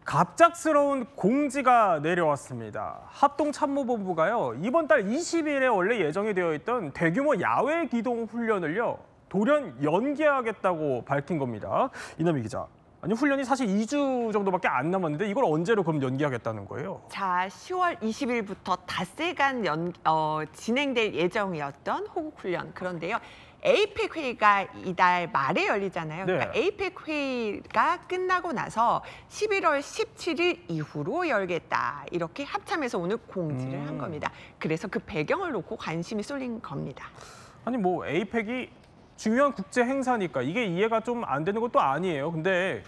갑작스러운 공지가 내려왔습니다. 합동참모본부가요, 이번 달 20일에 원래 예정이 되어 있던 대규모 야외 기동 훈련을요, 돌연 연기하겠다고 밝힌 겁니다. 이남희 기자. 아니, 훈련이 사실 2주 정도밖에 안 남았는데 이걸 언제로 그럼 연기하겠다는 거예요? 자, 10월 20일부터 닷새간 진행될 예정이었던 호국훈련. 그런데요. 에이펙 회의가 이달 말에 열리잖아요. 네. 그러니까 에이펙 회의가 끝나고 나서 11월 17일 이후로 열겠다. 이렇게 합참에서 오늘 공지를 한 겁니다. 그래서 그 배경을 놓고 관심이 쏠린 겁니다. 아니, 뭐 에이펙이 중요한 국제 행사니까 이게 이해가 좀 안 되는 것도 아니에요. 근데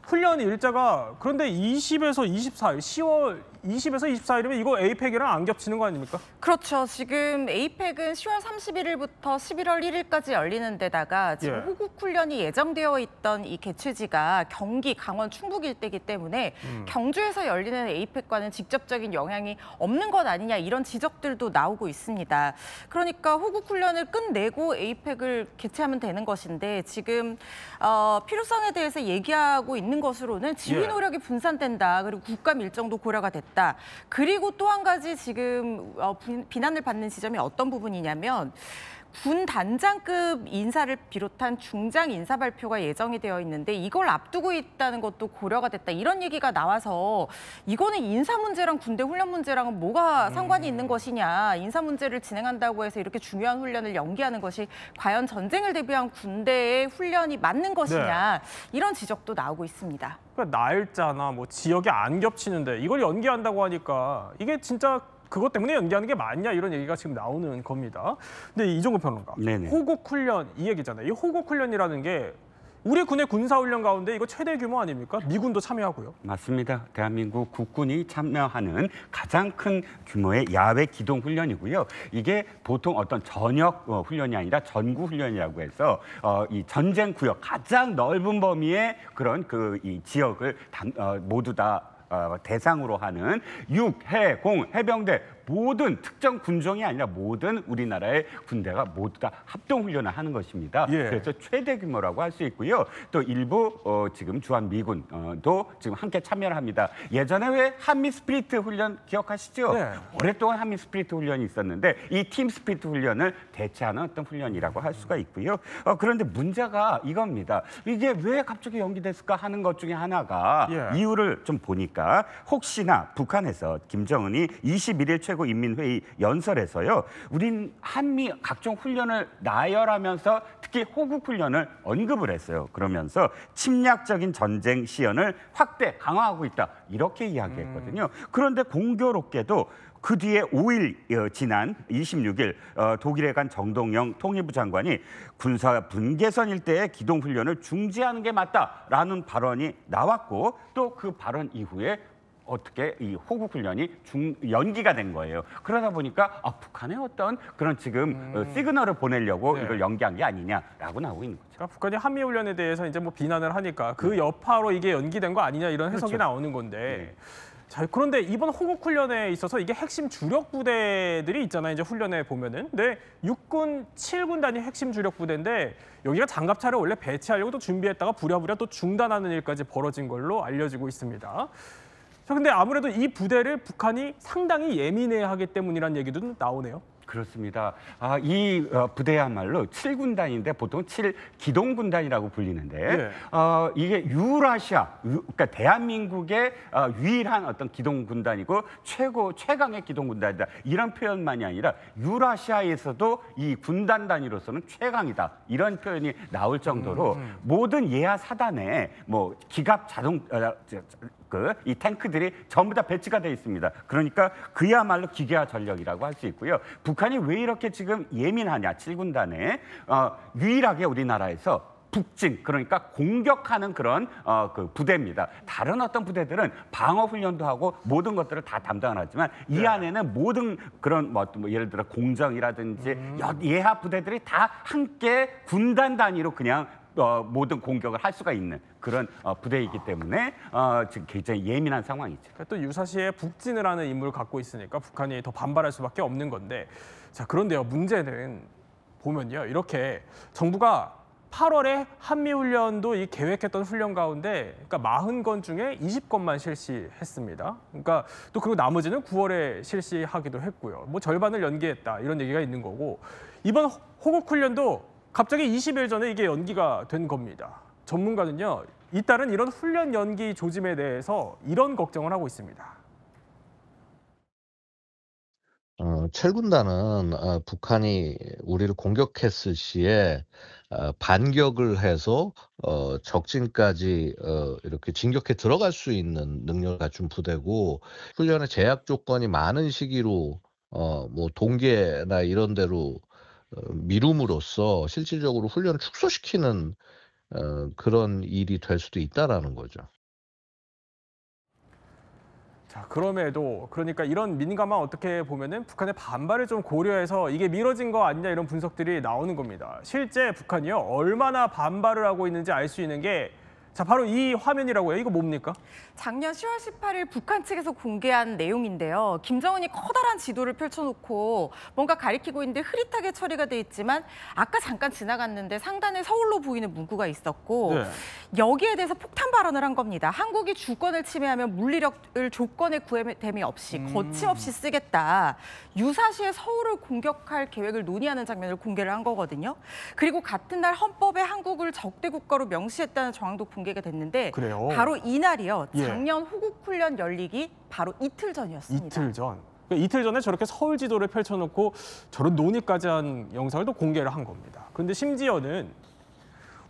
훈련 일자가 그런데 20에서 24일, 10월 20에서 24일이면 이거 에이펙이랑 안 겹치는 거 아닙니까? 그렇죠. 지금 에이펙은 10월 31일부터 11월 1일까지 열리는 데다가 지금 호국 훈련이 예정되어 있던 이 개최지가 경기, 강원, 충북 일대이기 때문에 경주에서 열리는 에이펙과는 직접적인 영향이 없는 것 아니냐 이런 지적들도 나오고 있습니다. 그러니까 호국 훈련을 끝내고 에이펙을 개최하면 되는 것인데 지금 필요성에 대해서 얘기하고 있는 것으로는 지휘 노력이 분산된다. 그리고 국감 일정도 고려가 됐다. 그리고 또 한 가지 지금 비난을 받는 지점이 어떤 부분이냐면 군 단장급 인사를 비롯한 중장 인사 발표가 예정이 되어 있는데 이걸 앞두고 있다는 것도 고려가 됐다. 이런 얘기가 나와서 이거는 인사 문제랑 군대 훈련 문제랑은 뭐가 상관이 있는 것이냐. 인사 문제를 진행한다고 해서 이렇게 중요한 훈련을 연기하는 것이 과연 전쟁을 대비한 군대의 훈련이 맞는 것이냐. 이런 지적도 나오고 있습니다. 그러니까 날짜나 뭐 지역이 안 겹치는데 이걸 연기한다고 하니까 이게 진짜 그것 때문에 연기하는 게 맞냐 이런 얘기가 지금 나오는 겁니다. 근데 이종구 평론가, 호국훈련 이 얘기잖아요. 이 호국훈련이라는 게 우리 군의 군사훈련 가운데 이거 최대 규모 아닙니까? 미군도 참여하고요. 맞습니다. 대한민국 국군이 참여하는 가장 큰 규모의 야외 기동 훈련이고요. 이게 보통 어떤 전역 훈련이 아니라 전구 훈련이라고 해서 이 전쟁 구역 가장 넓은 범위의 그런 이 지역을 모두 다 대상으로 하는 육, 해, 공, 해병대 모든 특정 군종이 아니라 모든 우리나라의 군대가 모두 다 합동훈련을 하는 것입니다. 그래서 최대 규모라고 할 수 있고요. 또 일부 지금 주한미군도 지금 함께 참여를 합니다. 예전에 왜 한미 스피리트 훈련 기억하시죠? 오랫동안 한미 스피리트 훈련이 있었는데 이 팀 스피리트 훈련을 대체하는 어떤 훈련이라고 할 수가 있고요. 그런데 문제가 이겁니다. 이게 왜 갑자기 연기됐을까 하는 것 중에 하나가 이유를 좀 보니까 혹시나 북한에서 김정은이 21일 최고인민회의 연설에서요. 우린 한미 각종 훈련을 나열하면서 특히 호국훈련을 언급을 했어요. 그러면서 침략적인 전쟁 시연을 확대, 강화하고 있다. 이렇게 이야기했거든요. 그런데 공교롭게도 그 뒤에 5일 지난 26일 독일에 간 정동영 통일부 장관이 군사 분계선 일대의 기동훈련을 중지하는 게 맞다라는 발언이 나왔고 또 그 발언 이후에 어떻게 이 호국훈련이 연기가 된 거예요. 그러다 보니까 북한의 어떤 그런 지금 시그널을 보내려고 이걸 연기한 게 아니냐라고 나오고 있는 거죠. 그러니까 북한이 한미훈련에 대해서 이제 뭐 비난을 하니까 그 여파로 이게 연기된 거 아니냐 이런 해석이 나오는 건데. 자, 그런데 이번 호국훈련에 있어서 이게 핵심 주력 부대들이 있잖아요. 이제 훈련에 보면은. 근데 육군 7군단이 핵심 주력 부대인데 여기가 장갑차를 원래 배치하려고 또 준비했다가 부랴부랴 또 중단하는 일까지 벌어진 걸로 알려지고 있습니다. 자, 근데 아무래도 이 부대를 북한이 상당히 예민해하기 때문이라는 얘기도 나오네요. 그렇습니다. 이 부대야말로 7군단인데 보통 7기동군단이라고 불리는데 이게 유라시아, 그러니까 대한민국의 유일한 어떤 기동군단이고 최강의 기동군단이다. 이런 표현만이 아니라 유라시아에서도 이 군단 단위로서는 최강이다. 이런 표현이 나올 정도로 모든 예하 사단에 뭐 기갑 이 탱크들이 전부 다 배치가 돼 있습니다. 그러니까 그야말로 기계화 전력이라고 할 수 있고요. 북한이 왜 이렇게 지금 예민하냐, 7군단에 유일하게 우리나라에서 북진, 그러니까 공격하는 그런 그 부대입니다. 다른 어떤 부대들은 방어 훈련도 하고 모든 것들을 다 담당을 하지만 이 안에는 모든 그런 뭐 예를 들어 공정이라든지 예하 부대들이 다 함께 군단 단위로 그냥 모든 공격을 할 수가 있는 그런 부대이기 때문에 지금 굉장히 예민한 상황이죠. 또 유사시에 북진을 하는 임무를 갖고 있으니까 북한이 더 반발할 수밖에 없는 건데, 자, 그런데요, 문제는 보면요, 이렇게 정부가 8월에 한미훈련도 이 계획했던 훈련 가운데 그러니까 40건 중에 20건만 실시했습니다. 그러니까 또 그리고 나머지는 9월에 실시하기도 했고요. 뭐 절반을 연기했다 이런 얘기가 있는 거고 이번 호국훈련도 갑자기 20일 전에 이게 연기가 된 겁니다. 전문가는요, 잇따른 이런 훈련 연기 조짐에 대해서 이런 걱정을 하고 있습니다. 첼군단은 북한이 우리를 공격했을 시에 반격을 해서 적진까지 이렇게 진격해 들어갈 수 있는 능력을 갖춘 부대고 훈련의 제약 조건이 많은 시기로 뭐 동계나 이런 데로 미룸으로써 실질적으로 훈련을 축소시키는 그런 일이 될 수도 있다라는 거죠. 자, 그럼에도 그러니까 이런 민감한 어떻게 보면은 북한의 반발을 좀 고려해서 이게 미뤄진 거 아니냐 이런 분석들이 나오는 겁니다. 실제 북한이요 얼마나 반발을 하고 있는지 알 수 있는 게 자, 바로 이 화면이라고요. 이거 뭡니까? 작년 10월 18일 북한 측에서 공개한 내용인데요. 김정은이 커다란 지도를 펼쳐놓고 뭔가 가리키고 있는데 흐릿하게 처리가 돼 있지만 아까 잠깐 지나갔는데 상단에 서울로 보이는 문구가 있었고 네. 여기에 대해서 폭탄 발언을 한 겁니다. 한국이 주권을 침해하면 물리력을 조건에 구애됨이 없이 거침없이 쓰겠다. 유사시에 서울을 공격할 계획을 논의하는 장면을 공개를 한 거거든요. 그리고 같은 날 헌법에 한국을 적대 국가로 명시했다는 정황도 공개가 됐는데 그래요? 바로 이날이요. 예. 작년 호국훈련 열리기 바로 이틀 전이었습니다. 이틀 전. 그러니까 이틀 전에 저렇게 서울 지도를 펼쳐놓고 저런 논의까지 한 영상을 또 공개를 한 겁니다. 그런데 심지어는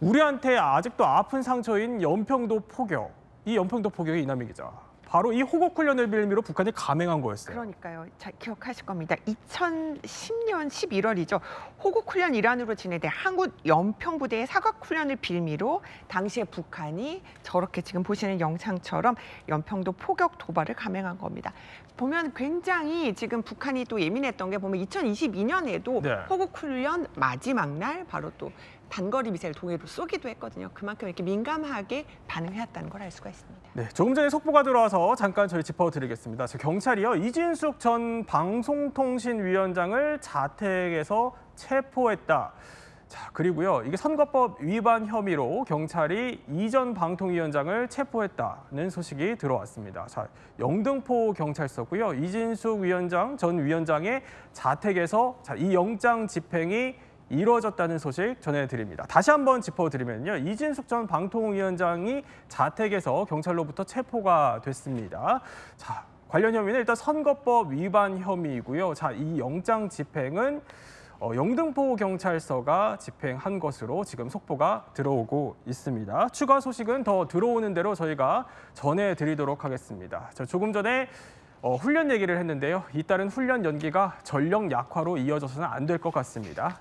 우리한테 아직도 아픈 상처인 연평도 포격, 이 연평도 포격의 이남희 기자. 바로 이 호국훈련을 빌미로 북한이 감행한 거였어요. 그러니까요. 잘 기억하실 겁니다. 2010년 11월이죠. 호국훈련 일환으로 진행된 한국 연평부대의 사격훈련을 빌미로 당시에 북한이 저렇게 지금 보시는 영상처럼 연평도 포격 도발을 감행한 겁니다. 보면 굉장히 지금 북한이 또 예민했던 게 보면 2022년에도 네. 호국훈련 마지막 날 바로 또 단거리 미사일 동해로 쏘기도 했거든요. 그만큼 이렇게 민감하게 반응해왔다는 걸 알 수가 있습니다. 네, 조금 전에 속보가 들어와서 잠깐 저희 짚어드리겠습니다. 경찰이요 이진숙 전 방송통신위원장을 자택에서 체포했다. 자, 그리고요 이게 선거법 위반 혐의로 경찰이 이전 방통위원장을 체포했다는 소식이 들어왔습니다. 자, 영등포 경찰서고요 이진숙 위원장 전 위원장의 자택에서 자, 이 영장 집행이 이루어졌다는 소식 전해드립니다. 다시 한번 짚어드리면요. 이진숙 전 방통위원장이 자택에서 경찰로부터 체포가 됐습니다. 자, 관련 혐의는 일단 선거법 위반 혐의이고요. 자, 이 영장 집행은 영등포 경찰서가 집행한 것으로 지금 속보가 들어오고 있습니다. 추가 소식은 더 들어오는 대로 저희가 전해드리도록 하겠습니다. 자, 조금 전에 훈련 얘기를 했는데요. 잇따른 훈련 연기가 전력 약화로 이어져서는 안 될 것 같습니다.